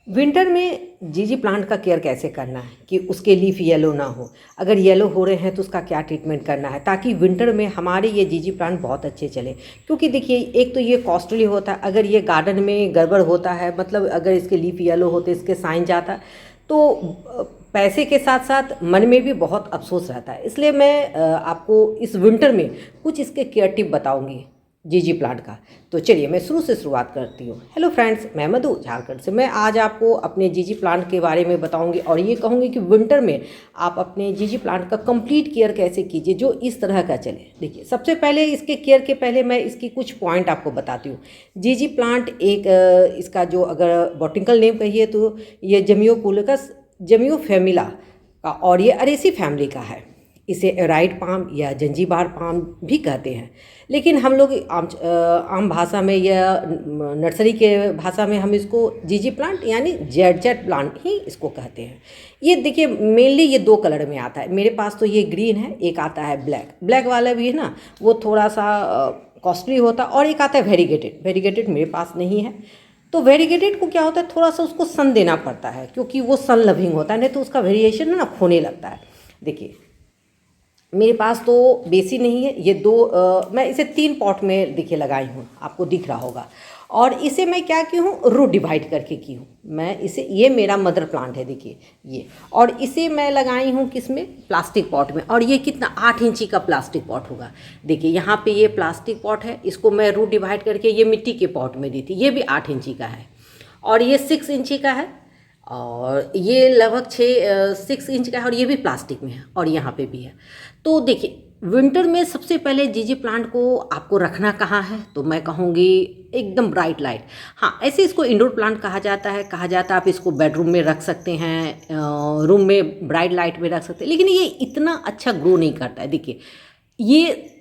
Winter में जीजी plant का केयर कैसे करना है कि उसके लीफ येलो ना हो। अगर येलो हो रहे हैं तो उसका क्या ट्रीटमेंट करना है ताकि विंटर में हमारे ये जीजी प्लांट बहुत अच्छे चले। क्योंकि देखिए, एक तो ये कॉस्टली होता है, अगर ये गार्डन में गड़बड़ होता है, मतलब अगर इसके लीफ येलो होते, इसके साइन जाता, तो पैसे के साथ साथ मन में भी बहुत अफसोस रहता है। इसलिए मैं आपको इस विंटर में कुछ इसके केयर टिप बताऊंगी जीजी प्लांट का। तो चलिए मैं शुरू से शुरुआत करती हूँ। हेलो फ्रेंड्स, मैं मधु झारखंड से। मैं आज आपको अपने जीजी प्लांट के बारे में बताऊंगी और ये कहूँगी कि विंटर में आप अपने जीजी प्लांट का कंप्लीट केयर कैसे कीजिए जो इस तरह का चले। देखिए, सबसे पहले इसके केयर के पहले मैं इसकी कुछ पॉइंट आपको बताती हूँ। जीजी प्लांट एक इसका जो अगर बॉटनिकल नेम कहिए तो ये जमियोपुलेकस जमियोफेमिला का, और ये अरेसी फैमिली का है। इसे एराइड पाम या जंजीबार पाम भी कहते हैं, लेकिन हम लोग आम भाषा में या नर्सरी के भाषा में हम इसको जीजी प्लांट यानी जेड जेड प्लांट ही इसको कहते हैं। ये देखिए, मेनली ये दो कलर में आता है। मेरे पास तो ये ग्रीन है, एक आता है ब्लैक। ब्लैक वाला भी है ना, वो थोड़ा सा कॉस्टली होता है, और एक आता है वेरीगेटेड। वेरीगेटेड मेरे पास नहीं है। तो वेरीगेटेड को क्या होता है, थोड़ा सा उसको सन देना पड़ता है क्योंकि वो सन लविंग होता है, नहीं तो उसका वेरिएशन है ना खोने लगता है। देखिए, मेरे पास तो बेसी नहीं है। ये दो मैं इसे 3 पॉट में देखिए लगाई हूँ, आपको दिख रहा होगा। और इसे मैं क्या की हूँ, रूट डिवाइड करके की हूँ मैं इसे। ये मेरा मदर प्लांट है, देखिए ये। और इसे मैं लगाई हूँ किस में, प्लास्टिक पॉट में। और ये कितना 8 इंची का प्लास्टिक पॉट होगा। देखिए यहाँ पे ये प्लास्टिक पॉट है, इसको मैं रूट डिवाइड करके ये मिट्टी के पॉट में दी थी। ये भी 8 इंची का है, और ये 6 इंची का है, और ये लगभग 6 इंच का है, और ये भी प्लास्टिक में है, और यहाँ पे भी है। तो देखिए, विंटर में सबसे पहले जीजी प्लांट को आपको रखना कहाँ है, तो मैं कहूँगी एकदम ब्राइट लाइट। हाँ, ऐसे इसको इंडोर प्लांट कहा जाता है। आप इसको बेडरूम में रख सकते हैं, रूम में ब्राइट लाइट में रख सकते हैं, लेकिन ये इतना अच्छा ग्रो नहीं करता है। देखिए, ये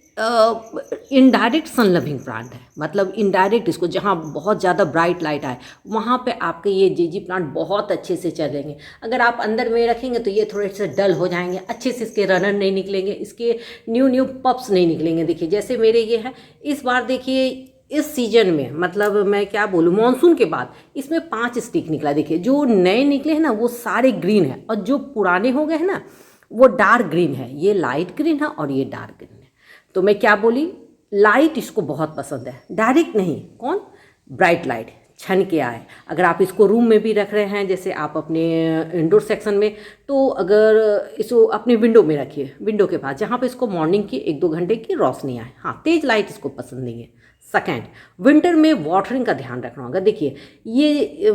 इनडायरेक्ट सन लविंग प्लांट है, मतलब इनडायरेक्ट इसको जहाँ बहुत ज़्यादा ब्राइट लाइट आए वहाँ पे आपके ये जीजी प्लांट बहुत अच्छे से चलेंगे। अगर आप अंदर में रखेंगे तो ये थोड़े से डल हो जाएंगे, अच्छे से इसके रनर नहीं निकलेंगे, इसके न्यू पप्स नहीं निकलेंगे। देखिए, जैसे मेरे ये है, इस बार देखिए इस सीजन में, मतलब मैं क्या बोलूँ, मानसून के बाद इसमें 5 स्टिक निकला। देखिए, जो नए निकले हैं ना वो सारे ग्रीन है, और जो पुराने हो गए हैं ना वो डार्क ग्रीन है। ये लाइट ग्रीन है और ये डार्क ग्रीन है। तो मैं क्या बोली, लाइट इसको बहुत पसंद है, डायरेक्ट नहीं। कौन, ब्राइट लाइट छन के आए। अगर आप इसको रूम में भी रख रहे हैं, जैसे आप अपने इंडोर सेक्शन में, तो अगर इसको अपने विंडो में रखिए, विंडो के पास जहाँ पे इसको मॉर्निंग की 1-2 घंटे की रोशनी आए। हाँ, तेज लाइट इसको पसंद नहीं है। सेकेंड, विंटर में वाटरिंग का ध्यान रखना होगा। देखिए, ये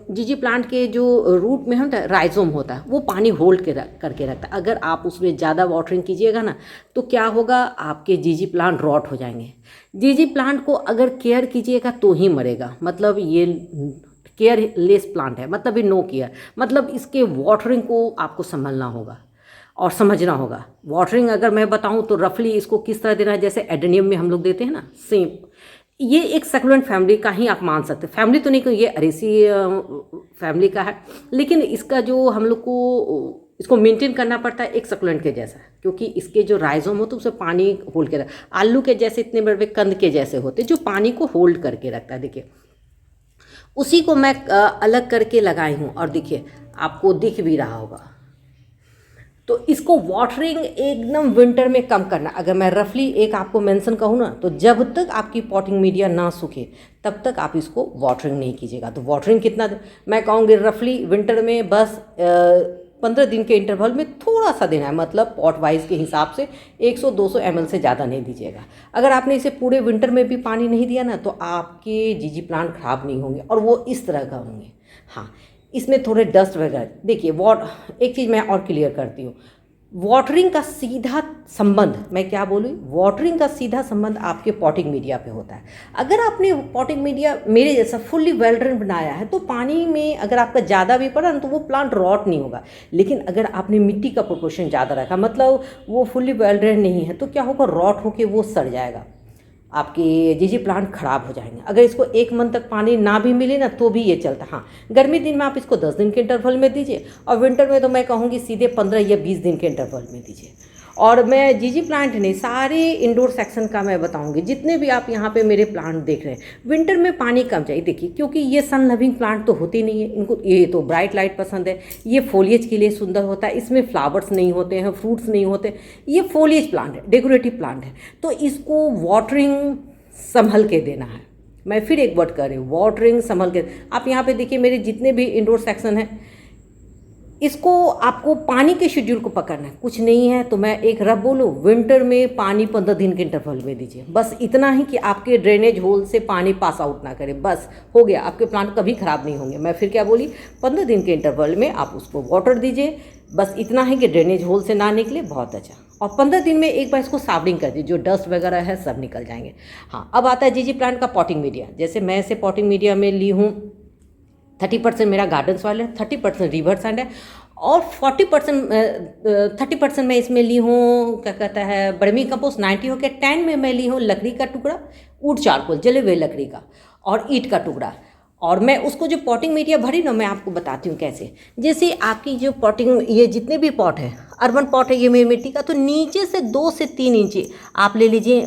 जीजी प्लांट के जो रूट में होता है, राइजोम होता है, वो पानी होल्ड करके रखता है। अगर आप उसमें ज़्यादा वाटरिंग कीजिएगा ना तो क्या होगा, आपके जीजी प्लांट रॉट हो जाएंगे। जीजी प्लांट को अगर केयर कीजिएगा तो ही मरेगा, मतलब ये केयरलेस प्लांट है, मतलब ये नो केयर। मतलब इसके वाटरिंग को आपको संभलना होगा और समझना होगा। वाटरिंग अगर मैं बताऊं तो रफली इसको किस तरह देना है, जैसे एडेनियम में हम लोग देते हैं ना, सेम ये एक सक्लेंट फैमिली का ही आप मान सकते हैं। फैमिली तो नहीं, कि ये अरेसी फैमिली का है, लेकिन इसका जो हम लोग को इसको मेंटेन करना पड़ता है एक सक्लेंट के जैसा, क्योंकि इसके जो राइजोम होते हैं उसे पानी होल्ड कर, आलू के जैसे इतने बड़े कंद के जैसे होते जो पानी को होल्ड करके रखता है। देखिए, उसी को मैं अलग करके लगाई हूँ, और देखिए आपको दिख भी रहा होगा। तो इसको वाटरिंग एकदम विंटर में कम करना। अगर मैं रफली एक आपको मेंशन कहूँ ना, तो जब तक आपकी पॉटिंग मीडिया ना सूखे तब तक आप इसको वाटरिंग नहीं कीजिएगा। तो वाटरिंग कितना, मैं कहूँगी रफली विंटर में बस 15 दिन के इंटरवल में थोड़ा सा देना है, मतलब पॉट वाइज के हिसाब से 100-200 ml से ज़्यादा नहीं दीजिएगा। अगर आपने इसे पूरे विंटर में भी पानी नहीं दिया ना तो आपके जीजी प्लांट खराब नहीं होंगे, और वो इस तरह का होंगे। हाँ, इसमें थोड़े डस्ट वगैरह। देखिए, एक चीज़ मैं और क्लियर करती हूँ, वाटरिंग का सीधा संबंध, मैं क्या बोलूँ, वाटरिंग का सीधा संबंध आपके पॉटिंग मीडिया पे होता है। अगर आपने पॉटिंग मीडिया मेरे जैसा फुल्ली वेल ड्रेन बनाया है तो पानी में अगर आपका ज़्यादा भी पड़ा ना तो वो प्लांट रॉट नहीं होगा। लेकिन अगर आपने मिट्टी का प्रोपोर्शन ज़्यादा रखा, मतलब वो फुल्ली वेल ड्रेन नहीं है, तो क्या होगा, रॉट होके वो सड़ जाएगा, आपके जीजी प्लांट खराब हो जाएंगे। अगर इसको 1 मंथ तक पानी ना भी मिले ना तो भी ये चलता। हाँ, गर्मी दिन में आप इसको 10 दिन के इंटरवल में दीजिए, और विंटर में तो मैं कहूँगी सीधे 15 या 20 दिन के इंटरवल में दीजिए। और मैं जीजी प्लांट नहीं, सारे इंडोर सेक्शन का मैं बताऊंगी। जितने भी आप यहाँ पे मेरे प्लांट देख रहे हैं, विंटर में पानी कम चाहिए। देखिए, क्योंकि ये सन लविंग प्लांट तो होती नहीं है, इनको ये तो ब्राइट लाइट पसंद है, ये फोलिएज के लिए सुंदर होता है, इसमें फ्लावर्स नहीं होते हैं, फ्रूट्स नहीं होते, ये फोलिएज प्लांट है, डेकोरेटिव प्लांट है। तो इसको वाटरिंग संभल के देना है। मैं फिर एक वर्ड कर रही हूँ, वाटरिंग संभल के। आप यहाँ पे देखिए मेरे जितने भी इंडोर सेक्शन है, इसको आपको पानी के शेड्यूल को पकड़ना है। कुछ नहीं है तो मैं एक रब बोलूँ, विंटर में पानी 15 दिन के इंटरवल में दीजिए। बस इतना ही कि आपके ड्रेनेज होल से पानी पास आउट ना करे, बस हो गया, आपके प्लांट कभी ख़राब नहीं होंगे। मैं फिर क्या बोली, 15 दिन के इंटरवल में आप उसको वाटर दीजिए, बस इतना है कि ड्रेनेज होल से ना निकले, बहुत अच्छा। और 15 दिन में एक बार इसको सावरिंग कर दीजिए, जो डस्ट वगैरह है सब निकल जाएंगे। हाँ, अब आता है जीजी प्लांट का पॉटिंग मीडिया। जैसे मैं इसे पॉटिंग मीडिया में ली हूँ, 30% मेरा गार्डन सॉइल है, 30% रिवर सैंड है, और 30% मैं इसमें ली हूँ क्या कहता है वर्मी कंपोस्ट 90 हो गया। 10 में मैं ली हूँ लकड़ी का टुकड़ा, वुड चारकोल, जले हुए लकड़ी का, और ईंट का टुकड़ा। और मैं उसको जो पॉटिंग मीडिया भरी ना, मैं आपको बताती हूँ कैसे। जैसे आपकी जो पॉटिंग, ये जितने भी पॉट है, अर्बन पॉट है ये मेरी मिट्टी का, तो नीचे से 2 से 3 इंच आप ले लीजिए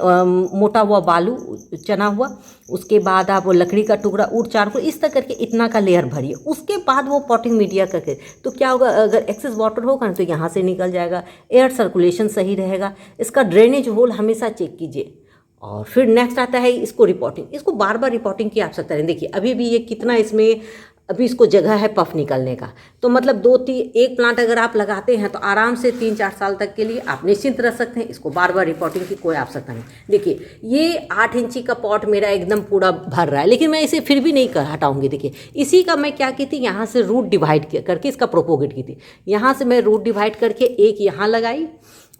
मोटा हुआ बालू चना हुआ, उसके बाद आप वो लकड़ी का टुकड़ा, वुड चारकोल, इस तरह करके इतना का लेयर भरिए। उसके बाद वो पॉटिंग मीडिया करके, तो क्या होगा, अगर एक्सेस वाटर होगा ना तो यहाँ से निकल जाएगा, एयर सर्कुलेशन सही रहेगा। इसका ड्रेनेज होल हमेशा चेक कीजिए। और फिर नेक्स्ट आता है इसको रिपोर्टिंग। इसको बार बार रिपोर्टिंग की आवश्यकता नहीं। देखिए अभी भी ये कितना इसमें अभी इसको जगह है पफ निकलने का, तो मतलब 2-3 एक प्लांट अगर आप लगाते हैं तो आराम से 3-4 साल तक के लिए आप निश्चिंत रह सकते हैं। इसको बार बार रिपोर्टिंग की कोई आवश्यकता नहीं। देखिए ये 8 इंची का पॉट मेरा एकदम पूरा भर रहा है, लेकिन मैं इसे फिर भी नहीं हटाऊंगी। देखिए इसी का मैं क्या की थी, यहाँ से रूट डिवाइड करके इसका प्रोपोगेट की थी। यहाँ से मैं रूट डिवाइड करके एक यहाँ लगाई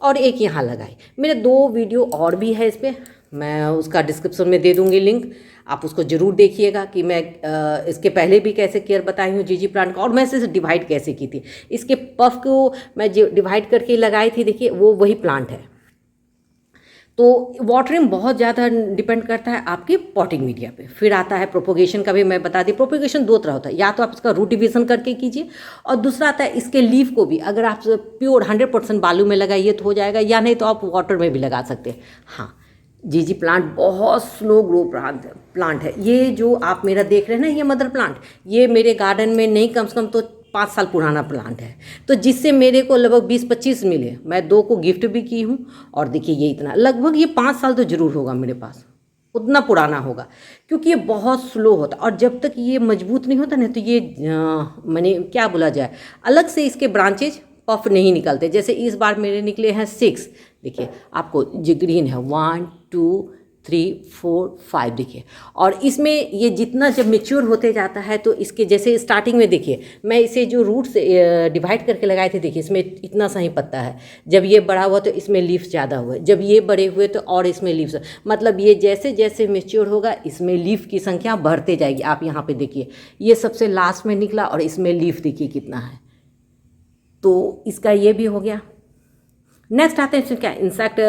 और एक यहाँ लगाई। मेरे 2 वीडियो और भी है इस पर, मैं उसका डिस्क्रिप्शन में दे दूंगी लिंक, आप उसको ज़रूर देखिएगा कि मैं इसके पहले भी कैसे केयर बताई हूँ जीजी प्लांट का, और मैं इसे डिवाइड कैसे की थी। इसके पफ को मैं जो डिवाइड करके लगाई थी, देखिए वो वही प्लांट है। तो वाटरिंग बहुत ज़्यादा डिपेंड करता है आपकी पॉटिंग मीडिया पे। फिर आता है प्रोपोगेशन का भी मैं बता दी। प्रोपोगेशन 2 तरह होता है, या तो आप इसका रूट डिवीजन करके कीजिए, और दूसरा आता है इसके लीफ को भी अगर आप प्योर 100% बालू में लगाइए तो हो जाएगा, या नहीं तो आप वाटर में भी लगा सकते हैं। हाँ, जीजी प्लांट बहुत स्लो ग्रो प्लांट है। ये जो आप मेरा देख रहे हैं ना, ये मदर प्लांट, ये मेरे गार्डन में नहीं कम से कम तो 5 साल पुराना प्लांट है, तो जिससे मेरे को लगभग 20-25 मिले। मैं 2 को गिफ्ट भी की हूँ, और देखिए ये इतना लगभग ये 5 साल तो ज़रूर होगा मेरे पास, उतना पुराना होगा, क्योंकि ये बहुत स्लो होता। और जब तक ये मजबूत नहीं होता ना, तो ये मैंने क्या बोला जाए, अलग से इसके ब्रांचेज पफ नहीं निकलते। जैसे इस बार मेरे निकले हैं 6, देखिए आपको जो ग्रीन है 1 2 3 4 5 देखिए। और इसमें ये जितना जब मेच्योर होते जाता है, तो इसके जैसे स्टार्टिंग में देखिए मैं इसे जो रूट से डिवाइड करके लगाए थे, देखिए इसमें इतना सा ही पत्ता है। जब ये बड़ा हुआ तो इसमें लीव्स ज़्यादा हुए, जब ये बड़े हुए तो और इसमें लीव्स, मतलब ये जैसे जैसे मेच्योर होगा इसमें लीफ की संख्या बढ़ते जाएगी। आप यहाँ पे देखिए ये सबसे लास्ट में निकला, और इसमें लीफ देखिए कितना है, तो इसका ये भी हो गया। नेक्स्ट आते हैं इसमें क्या, इंसेक्ट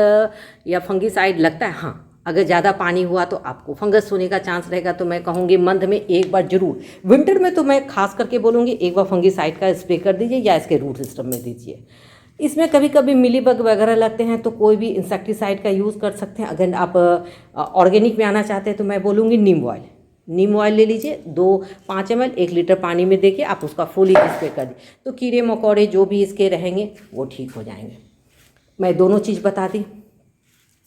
या फंगीसाइड लगता है। हाँ, अगर ज़्यादा पानी हुआ तो आपको फंगस होने का चांस रहेगा, तो मैं कहूँगी मंथ में एक बार जरूर, विंटर में तो मैं खास करके बोलूँगी एक बार फंगीसाइड का स्प्रे कर दीजिए, या इसके रूट सिस्टम में दीजिए। इसमें कभी कभी मिलीबग वगैरह लगते हैं, तो कोई भी इंसेक्टिसाइड का यूज़ कर सकते हैं। अगर आप ऑर्गेनिक में आना चाहते हैं तो मैं बोलूँगी नीम ऑयल ले लीजिए, 5 ml 1 लीटर पानी में देके आप उसका फुली स्प्रे कर दीजिए, तो कीड़े मकोड़े जो भी इसके रहेंगे वो ठीक हो जाएंगे। मैं दोनों चीज़ बता दी।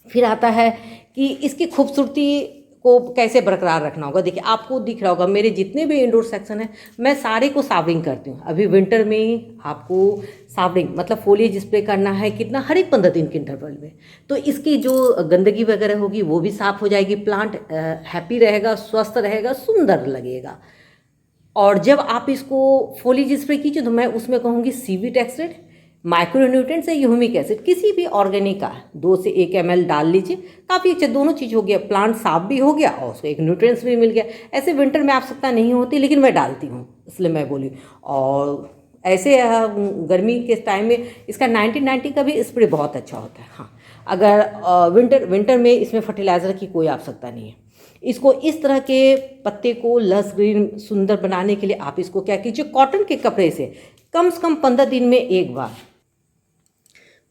फिर आता है कि इसकी खूबसूरती को कैसे बरकरार रखना होगा। देखिए आपको दिख रहा होगा मेरे जितने भी इंडोर सेक्शन है, मैं सारे को सावरिंग करती हूँ। अभी विंटर में आपको सावरिंग मतलब फोलिएज स्प्रे करना है कितना, हर एक 15 दिन के इंटरवल में, तो इसकी जो गंदगी वगैरह होगी वो भी साफ़ हो जाएगी। प्लांट हैप्पी रहेगा, स्वस्थ रहेगा, सुंदर लगेगा। और जब आप इसको फोलिएज स्प्रे कीजिए तो मैं उसमें कहूँगी सीवीड एक्सट्रैक्ट, माइक्रोन्यूट्रिएंट्स है, ह्यूमिक एसिड, किसी भी ऑर्गेनिक का 2 से 1 ml डाल लीजिए, काफ़ी अच्छा, दोनों चीज़ हो गया, प्लांट साफ भी हो गया और उसको एक न्यूट्रिएंट्स भी मिल गया। ऐसे विंटर में आवश्यकता नहीं होती, लेकिन मैं डालती हूँ, इसलिए मैं बोली। और ऐसे गर्मी के टाइम में इसका 1990 का भी स्प्रे बहुत अच्छा होता है। हाँ, अगर विंटर में इसमें फर्टिलाइज़र की कोई आवश्यकता नहीं है। इसको इस तरह के पत्ते को लस ग्रीन सुंदर बनाने के लिए आप इसको क्या कीजिए, कॉटन के कपड़े से कम 15 दिन में एक बार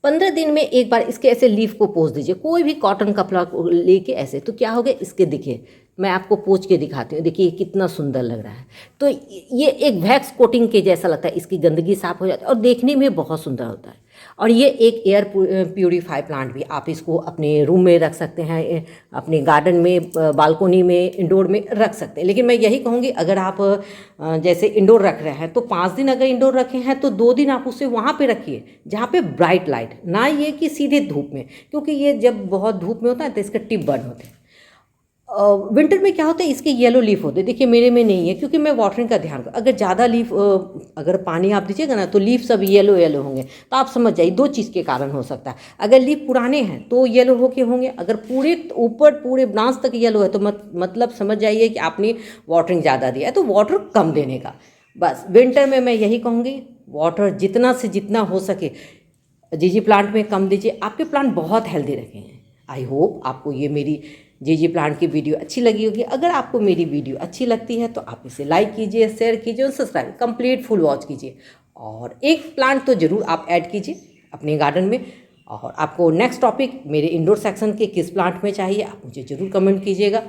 15 दिन में एक बार इसके ऐसे लीफ को पोंछ दीजिए, कोई भी कॉटन कपड़ा लेके ऐसे, तो क्या हो गया इसके, देखिए मैं आपको पोंछ के दिखाती हूँ, देखिए कितना सुंदर लग रहा है। तो ये एक वैक्स कोटिंग के जैसा लगता है, इसकी गंदगी साफ हो जाती है और देखने में बहुत सुंदर होता है। और ये एक एयर प्यूरीफाई प्लांट भी, आप इसको अपने रूम में रख सकते हैं, अपने गार्डन में, बालकोनी में, इंडोर में रख सकते हैं। लेकिन मैं यही कहूँगी, अगर आप जैसे इंडोर रख रहे हैं तो 5 दिन अगर इंडोर रखे हैं तो 2 दिन आप उसे वहाँ पे रखिए जहाँ पे ब्राइट लाइट ना, ये कि सीधे धूप में, क्योंकि ये जब बहुत धूप में होता है तो इसके टिप बर्न होते हैं। विंटर में क्या होता है, इसके येलो लीफ होते हैं, देखिए मेरे में नहीं है क्योंकि मैं वाटरिंग का ध्यान, अगर ज़्यादा लीफ अगर पानी आप दीजिएगा ना तो लीफ सब येलो येलो होंगे, तो आप समझ जाइए 2 चीज़ के कारण हो सकता है। अगर लीफ पुराने हैं तो येलो होके होंगे, अगर पूरे ऊपर पूरे ब्रांच तक येलो है तो मतलब समझ जाइए कि आपने वाटरिंग ज़्यादा दिया है, तो वाटर कम देने का। बस विंटर में मैं यही कहूँगी, वाटर जितना से जितना हो सके जीजी प्लांट में कम दीजिए, आपके प्लांट बहुत हेल्दी रखेंगे। आई होप आपको ये मेरी जीजी प्लांट की वीडियो अच्छी लगी होगी। अगर आपको मेरी वीडियो अच्छी लगती है तो आप इसे लाइक कीजिए, शेयर कीजिए और सब्सक्राइब कंप्लीट फुल वॉच कीजिए। और एक प्लांट तो ज़रूर आप ऐड कीजिए अपने गार्डन में। और आपको नेक्स्ट टॉपिक मेरे इंडोर सेक्शन के किस प्लांट में चाहिए, आप मुझे ज़रूर कमेंट कीजिएगा।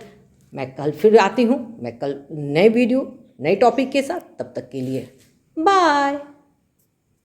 मैं कल फिर आती हूँ, मैं कल नए वीडियो नए टॉपिक के साथ। तब तक के लिए बाय।